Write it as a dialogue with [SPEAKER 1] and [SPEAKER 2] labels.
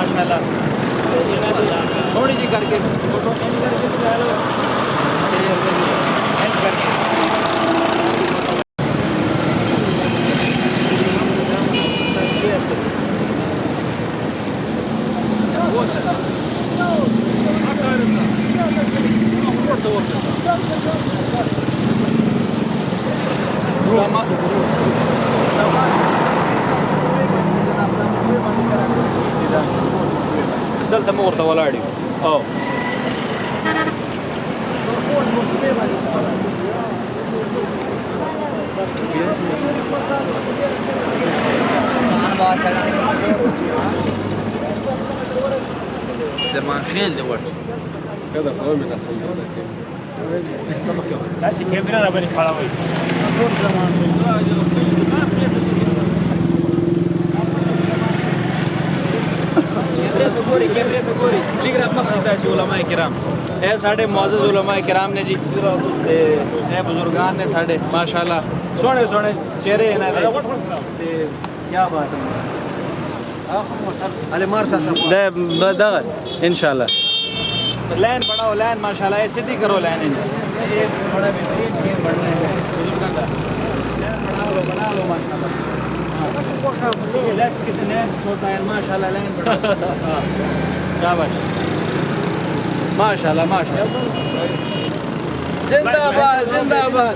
[SPEAKER 1] माशाल्लाह सोनी जी करके फोटो करके دلته مور ته ولاړ یو او
[SPEAKER 2] درمان خیل دی ورته
[SPEAKER 3] كذا قومي نحن
[SPEAKER 4] داسې کیمرا را باندې خړاوي ټول زمان
[SPEAKER 1] कैमरे पे गोरी लिख रहा मकसद है उलमा किराम है साढ़े मुअज़्ज़ज़ उलमा किराम ने जी ते है बुजुर्गान ने साढ़े माशाल्लाह सोने सोने चेहरे इन्हां दे ते क्या बात है
[SPEAKER 2] अले मार चाचा
[SPEAKER 1] दे बदा इंशाल्लाह लाइन बढ़ाओ लाइन माशाल्लाह ऐसे ही करो लाइन ये बड़ा बेहतरीन सीन बढ़ने है बुजुर्गान का बना लो माशाल्लाह लेफ्ट कितने छोटा है माशाल्लाह लाइन बढ़ाओ शाबाश माशाल्लाह माशाल्लाह जिंदाबाद जिंदाबाद